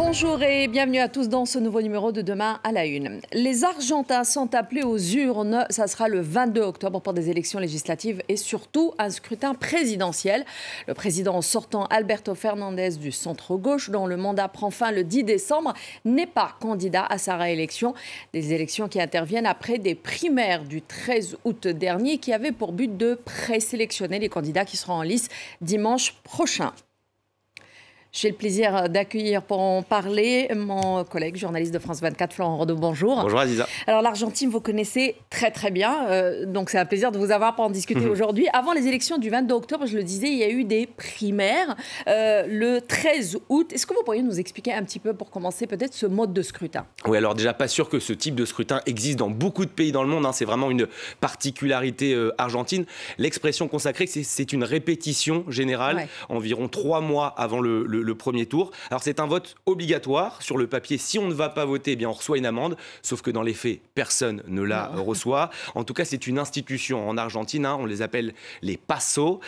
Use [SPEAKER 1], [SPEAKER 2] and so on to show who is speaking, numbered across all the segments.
[SPEAKER 1] Bonjour et bienvenue à tous dans ce nouveau numéro de Demain à la Une. Les Argentins sont appelés aux urnes. Ça sera le 22 octobre pour des élections législatives et surtout un scrutin présidentiel. Le président sortant Alberto Fernandez du centre-gauche, dont le mandat prend fin le 10 décembre, n'est pas candidat à sa réélection. Des élections qui interviennent après des primaires du 13 août dernier qui avaient pour but de présélectionner les candidats qui seront en lice dimanche prochain. J'ai le plaisir d'accueillir pour en parler mon collègue journaliste de France 24, Florent Renaud. Bonjour.
[SPEAKER 2] Bonjour Aziza.
[SPEAKER 1] Alors l'Argentine, vous connaissez très très bien, donc c'est un plaisir de vous avoir pour en discuter aujourd'hui. Avant les élections du 22 octobre, je le disais, il y a eu des primaires le 13 août. Est-ce que vous pourriez nous expliquer un petit peu, pour commencer, peut-être ce mode de scrutin?
[SPEAKER 2] Oui, alors déjà pas sûr que ce type de scrutin existe dans beaucoup de pays dans le monde, hein. C'est vraiment une particularité argentine. L'expression consacrée, c'est une répétition générale, environ 3 mois avant le premier tour. Alors c'est un vote obligatoire sur le papier. Si on ne va pas voter, eh bien on reçoit une amende, sauf que dans les faits, personne ne la reçoit. En tout cas, c'est une institution en Argentine, hein, on les appelle les PASO,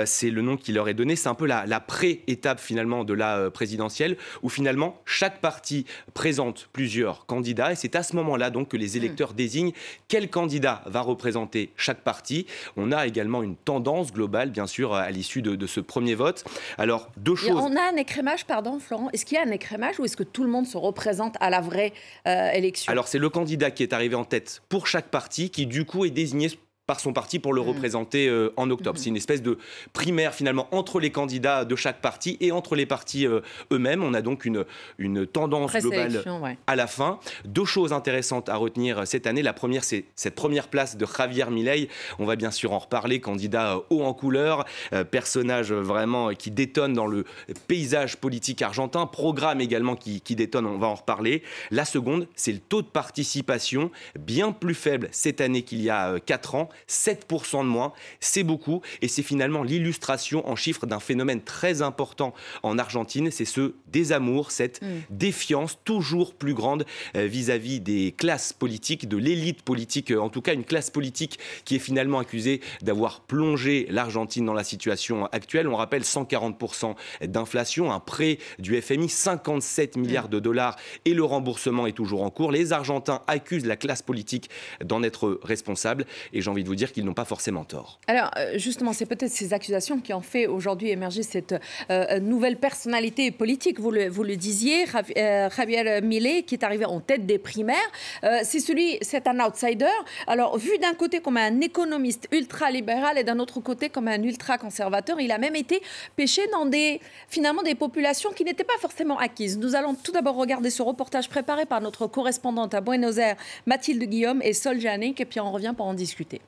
[SPEAKER 2] c'est le nom qui leur est donné. C'est un peu la pré-étape finalement de la présidentielle, où finalement chaque parti présente plusieurs candidats, et c'est à ce moment-là donc que les électeurs désignent quel candidat va représenter chaque parti. On a également une tendance globale, bien sûr, à l'issue de ce premier vote. Alors, deux choses.
[SPEAKER 1] On a un écrémage, pardon Florent, est-ce qu'il y a un écrémage ou est-ce que tout le monde se représente à la vraie élection?
[SPEAKER 2] Alors c'est le candidat qui est arrivé en tête pour chaque parti qui du coup est désigné par son parti pour le représenter en octobre. C'est une espèce de primaire finalement entre les candidats de chaque parti et entre les partis eux-mêmes. On a donc une tendance globale à la fin. Deux choses intéressantes à retenir cette année. La première, c'est cette première place de Javier Milei. On va bien sûr en reparler, candidat haut en couleur, personnage vraiment qui détonne dans le paysage politique argentin, programme également qui détonne, on va en reparler. La seconde, c'est le taux de participation, bien plus faible cette année qu'il y a 4 ans. 7% de moins, c'est beaucoup, et c'est finalement l'illustration en chiffres d'un phénomène très important en Argentine, c'est ce désamour, cette défiance toujours plus grande vis-à-vis des classes politiques, de l'élite politique, en tout cas une classe politique qui est finalement accusée d'avoir plongé l'Argentine dans la situation actuelle. On rappelle 140% d'inflation, un prêt du FMI, 57 milliards de dollars, et le remboursement est toujours en cours. Les Argentins accusent la classe politique d'en être responsable, et j'ai envie de vous dire qu'ils n'ont pas forcément tort.
[SPEAKER 1] Alors justement, c'est peut-être ces accusations qui ont fait aujourd'hui émerger cette nouvelle personnalité politique. Vous le disiez, Javier Milei, qui est arrivé en tête des primaires. C'est un outsider. Alors vu d'un côté comme un économiste ultra-libéral et d'un autre côté comme un ultra-conservateur, il a même été pêché dans finalement des populations qui n'étaient pas forcément acquises. Nous allons tout d'abord regarder ce reportage préparé par notre correspondante à Buenos Aires, Mathilde Guillaume, et Sol Janik, et puis on revient pour en discuter.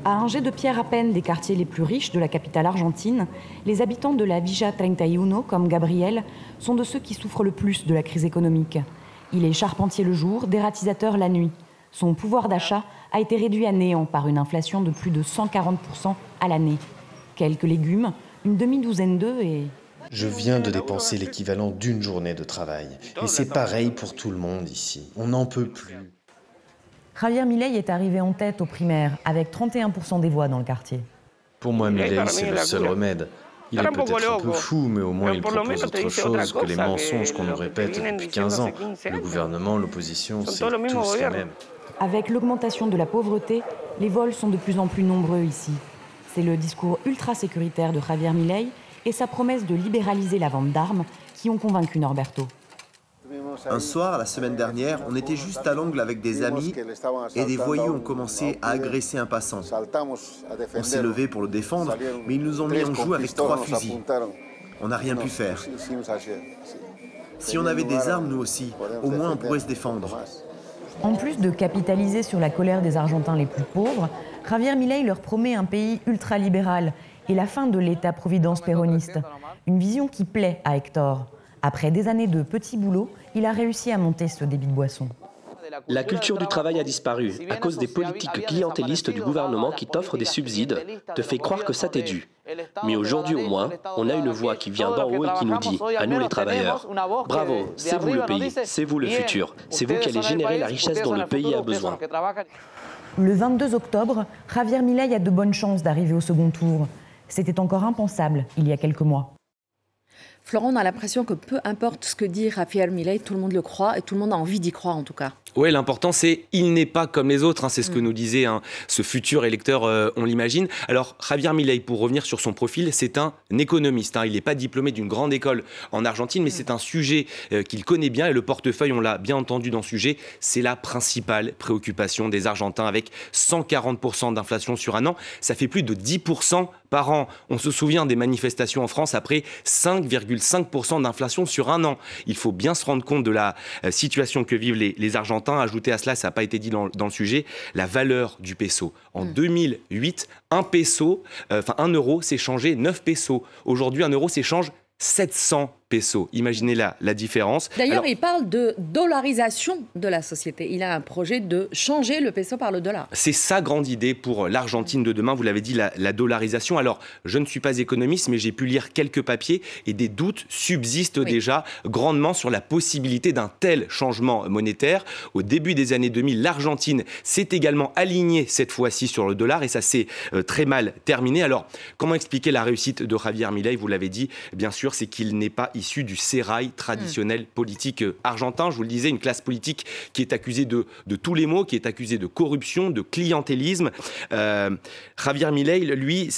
[SPEAKER 3] À un jet de pierre à peine des quartiers les plus riches de la capitale argentine, les habitants de la Villa 31, comme Gabriel, sont de ceux qui souffrent le plus de la crise économique. Il est charpentier le jour, dératisateur la nuit. Son pouvoir d'achat a été réduit à néant par une inflation de plus de 140% à l'année. Quelques légumes, une demi-douzaine d'œufs et...
[SPEAKER 4] Je viens de dépenser l'équivalent d'une journée de travail. Et c'est pareil pour tout le monde ici. On n'en peut plus.
[SPEAKER 3] Javier Milei est arrivé en tête aux primaires, avec 31% des voix dans le quartier.
[SPEAKER 4] Pour moi, Milei, c'est le seul remède. Il est peut-être un peu fou, mais au moins il propose autre chose que les mensonges qu'on nous répète depuis 15 ans. Le gouvernement, l'opposition, c'est tous les mêmes.
[SPEAKER 3] Avec l'augmentation de la pauvreté, les vols sont de plus en plus nombreux ici. C'est le discours ultra-sécuritaire de Javier Milei et sa promesse de libéraliser la vente d'armes qui ont convaincu Norberto.
[SPEAKER 5] Un soir, la semaine dernière, on était juste à l'angle avec des amis et des voyous ont commencé à agresser un passant. On s'est levé pour le défendre, mais ils nous ont mis en joue avec 3 fusils. On n'a rien pu faire. Si on avait des armes, nous aussi, au moins on pourrait se défendre.
[SPEAKER 3] En plus de capitaliser sur la colère des Argentins les plus pauvres, Javier Milei leur promet un pays ultralibéral et la fin de l'État-providence péroniste. Une vision qui plaît à Hector. Après des années de petits boulots, il a réussi à monter ce débit de boisson.
[SPEAKER 6] La culture du travail a disparu à cause des politiques clientélistes du gouvernement qui t'offrent des subsides, te fait croire que ça t'est dû. Mais aujourd'hui au moins, on a une voix qui vient d'en haut et qui nous dit, à nous les travailleurs, bravo, c'est vous le pays, c'est vous le futur, c'est vous qui allez générer la richesse dont le pays a besoin.
[SPEAKER 3] Le 22 octobre, Javier Milei a de bonnes chances d'arriver au second tour. C'était encore impensable il y a quelques mois.
[SPEAKER 1] Florent, on a l'impression que peu importe ce que dit Javier Milei, tout le monde le croit et tout le monde a envie d'y croire en tout cas.
[SPEAKER 2] Oui, l'important c'est il n'est pas comme les autres, c'est ce que nous disait ce futur électeur, on l'imagine. Alors Javier Milei, pour revenir sur son profil, c'est un économiste. Il n'est pas diplômé d'une grande école en Argentine, mais c'est un sujet qu'il connaît bien et le portefeuille, on l'a bien entendu dans ce sujet, c'est la principale préoccupation des Argentins avec 140% d'inflation sur un an. Ça fait plus de 10% par an. On se souvient des manifestations en France après 5,5% d'inflation sur un an. Il faut bien se rendre compte de la situation que vivent les Argentins. Ajouter à cela, ça n'a pas été dit dans le sujet, la valeur du peso. En 2008, un euro s'échangeait 9 pesos. Aujourd'hui, un euro s'échange 700 pesos. Imaginez la différence.
[SPEAKER 1] D'ailleurs, il parle de dollarisation de la société. Il a un projet de changer le peso par le dollar.
[SPEAKER 2] C'est sa grande idée pour l'Argentine de demain. Vous l'avez dit, la dollarisation. Alors, je ne suis pas économiste, mais j'ai pu lire quelques papiers et des doutes subsistent déjà grandement sur la possibilité d'un tel changement monétaire. Au début des années 2000, l'Argentine s'est également alignée cette fois-ci sur le dollar et ça s'est très mal terminé. Alors, comment expliquer la réussite de Javier Milei? Vous l'avez dit, bien sûr, c'est qu'il n'est pas issu du sérail traditionnel politique argentin. Je vous le disais, une classe politique qui est accusée de tous les maux, qui est accusée de corruption, de clientélisme. Javier Milei, lui,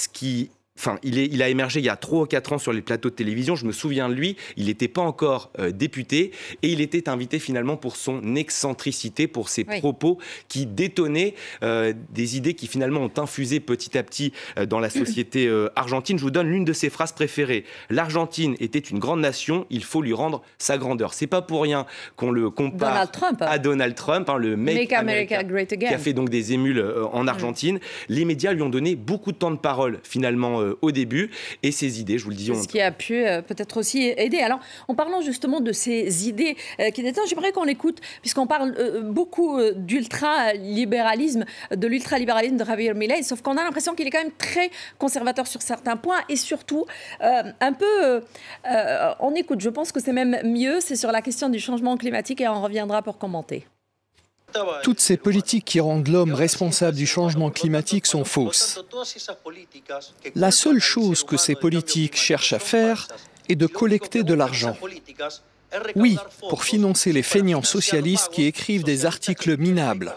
[SPEAKER 2] il a émergé il y a 3 ou 4 ans sur les plateaux de télévision. Je me souviens de lui, il n'était pas encore député et il était invité finalement pour son excentricité, pour ses propos qui détonnaient des idées qui finalement ont infusé petit à petit dans la société argentine. Je vous donne l'une de ses phrases préférées. L'Argentine était une grande nation, il faut lui rendre sa grandeur. C'est pas pour rien qu'on le compare à Donald Trump, le Make America Great Again, qui a fait donc des émules en Argentine. Les médias lui ont donné beaucoup de temps de parole finalement au début, et ces idées, je vous le dis...
[SPEAKER 1] Ce qui a pu peut-être aussi aider. Alors, en parlant justement de ces idées qui détendent, j'aimerais qu'on l'écoute, puisqu'on parle beaucoup d'ultralibéralisme, de l'ultralibéralisme de Javier Milei, sauf qu'on a l'impression qu'il est quand même très conservateur sur certains points, et surtout, on écoute, je pense que c'est même mieux, c'est sur la question du changement climatique, et on reviendra pour commenter.
[SPEAKER 7] Toutes ces politiques qui rendent l'homme responsable du changement climatique sont fausses. La seule chose que ces politiques cherchent à faire est de collecter de l'argent. Oui, pour financer les feignants socialistes qui écrivent des articles minables.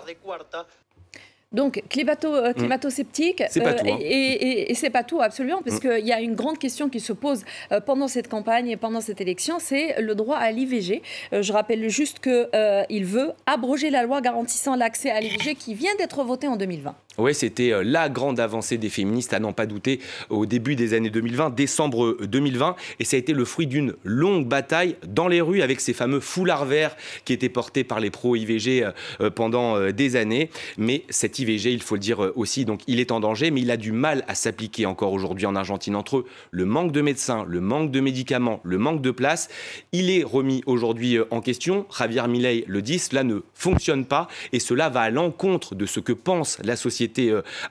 [SPEAKER 1] Donc, climato-sceptique,
[SPEAKER 2] c'est pas tout,
[SPEAKER 1] et c'est pas tout, absolument, parce qu'il y a une grande question qui se pose pendant cette campagne et pendant cette élection, c'est le droit à l'IVG. Je rappelle juste qu'il veut abroger la loi garantissant l'accès à l'IVG qui vient d'être votée en 2020.
[SPEAKER 2] Oui, c'était la grande avancée des féministes, à n'en pas douter, au début des années 2020, décembre 2020. Et ça a été le fruit d'une longue bataille dans les rues avec ces fameux foulards verts qui étaient portés par les pro-IVG pendant des années. Mais cet IVG, il faut le dire aussi, donc il est en danger, mais il a du mal à s'appliquer encore aujourd'hui en Argentine. Entre le manque de médecins, le manque de médicaments, le manque de places, il est remis aujourd'hui en question. Javier Milei le dit, cela ne fonctionne pas et cela va à l'encontre de ce que pense la société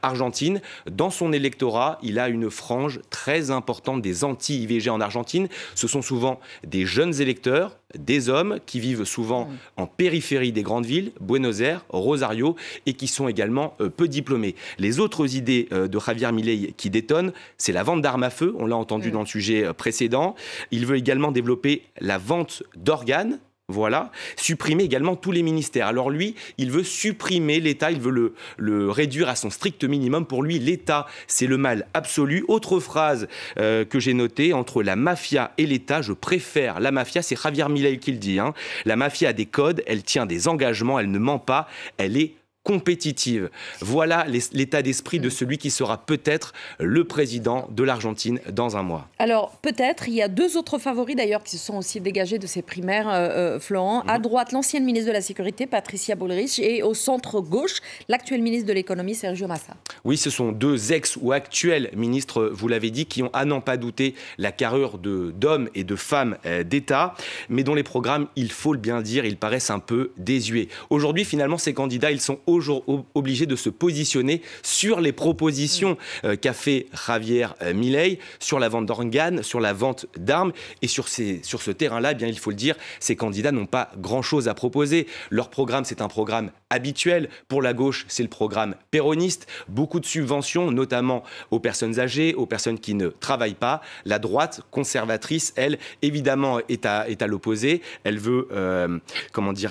[SPEAKER 2] argentine. Dans son électorat, il a une frange très importante des anti-IVG en Argentine. Ce sont souvent des jeunes électeurs, des hommes qui vivent souvent en périphérie des grandes villes, Buenos Aires, Rosario, et qui sont également peu diplômés. Les autres idées de Javier Milei qui détonnent, c'est la vente d'armes à feu, on l'a entendu dans le sujet précédent. Il veut également développer la vente d'organes. Voilà, supprimer également tous les ministères. Alors lui, il veut supprimer l'État, il veut le réduire à son strict minimum. Pour lui, l'État, c'est le mal absolu. Autre phrase que j'ai notée, entre la mafia et l'État, je préfère la mafia, c'est Javier Milei qui le dit. La mafia a des codes, elle tient des engagements, elle ne ment pas, elle est compétitive. Voilà l'état d'esprit de celui qui sera peut-être le président de l'Argentine dans un mois.
[SPEAKER 1] Alors peut-être, il y a 2 autres favoris d'ailleurs qui se sont aussi dégagés de ces primaires, Florent. À droite, l'ancienne ministre de la Sécurité, Patricia Bullrich, et au centre-gauche, l'actuel ministre de l'Économie, Sergio Massa. Oui,
[SPEAKER 2] ce sont 2 ex ou actuels ministres, vous l'avez dit, qui ont à n'en pas douter la carrure d'hommes et de femmes d'État, mais dont les programmes, il faut le bien dire, ils paraissent un peu désuets. Aujourd'hui, finalement, ces candidats, ils sont obligé de se positionner sur les propositions qu'a fait Javier Milei sur la vente d'organes, sur la vente d'armes. Et sur ce terrain-là, eh bien, il faut le dire, ces candidats n'ont pas grand-chose à proposer. Leur programme, c'est un programme habituel. Pour la gauche, c'est le programme péroniste. Beaucoup de subventions, notamment aux personnes âgées, aux personnes qui ne travaillent pas. La droite conservatrice, elle, évidemment, est à l'opposé. Elle veut,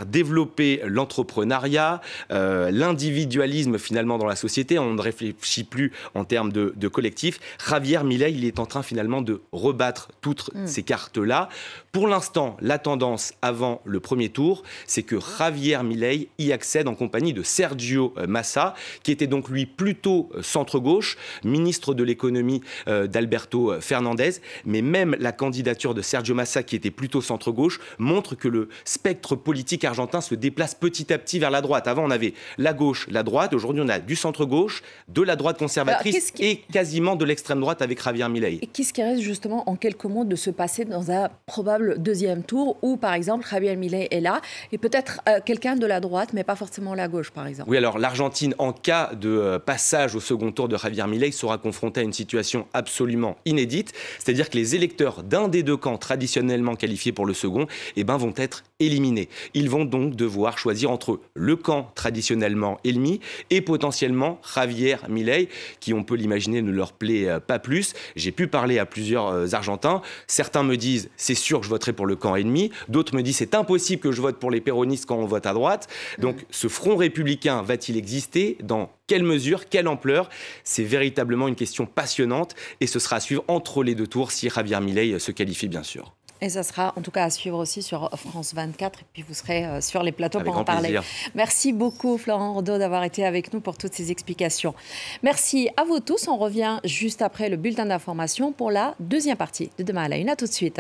[SPEAKER 2] développer l'entrepreneuriat, l'individualisme, finalement, dans la société. On ne réfléchit plus en termes de collectif. Javier Milei, il est en train, finalement, de rebattre toutes ces cartes-là. Pour l'instant, la tendance avant le premier tour, c'est que Javier Milei y accède en compagnie de Sergio Massa, qui était donc lui plutôt centre-gauche, ministre de l'économie d'Alberto Fernandez. Mais même la candidature de Sergio Massa, qui était plutôt centre-gauche, montre que le spectre politique argentin se déplace petit à petit vers la droite. Avant, on avait la gauche, la droite. Aujourd'hui, on a du centre-gauche, de la droite conservatrice et quasiment de l'extrême droite avec Javier Milei.
[SPEAKER 1] Et qu'est-ce qui reste justement en quelques mots de se passer dans un probable deuxième tour où, par exemple, Javier Milei est là et peut-être quelqu'un de la droite, mais pas forcément la gauche, par exemple.
[SPEAKER 2] Oui, alors l'Argentine, en cas de passage au second tour de Javier Milei, sera confrontée à une situation absolument inédite. C'est-à-dire que les électeurs d'un des deux camps traditionnellement qualifiés pour le second vont être éliminés. Ils vont donc devoir choisir entre le camp traditionnellement ennemi et potentiellement Javier Milei, qui, on peut l'imaginer, ne leur plaît pas plus. J'ai pu parler à plusieurs Argentins. Certains me disent « c'est sûr que je voterai pour le camp ennemi ». D'autres me disent « c'est impossible que je vote pour les péronistes quand on vote à droite ». Donc ce front républicain va-t-il exister ? Dans quelle mesure ? Quelle ampleur ? C'est véritablement une question passionnante et ce sera à suivre entre les deux tours si Javier Milei se qualifie, bien sûr.
[SPEAKER 1] Et ça sera en tout cas à suivre aussi sur France 24 et puis vous serez sur les plateaux
[SPEAKER 2] avec
[SPEAKER 1] pour en parler.
[SPEAKER 2] Plaisir.
[SPEAKER 1] Merci beaucoup Florent Raudot d'avoir été avec nous pour toutes ces explications. Merci à vous tous. On revient juste après le bulletin d'information pour la deuxième partie de Demain à la Une. À tout de suite.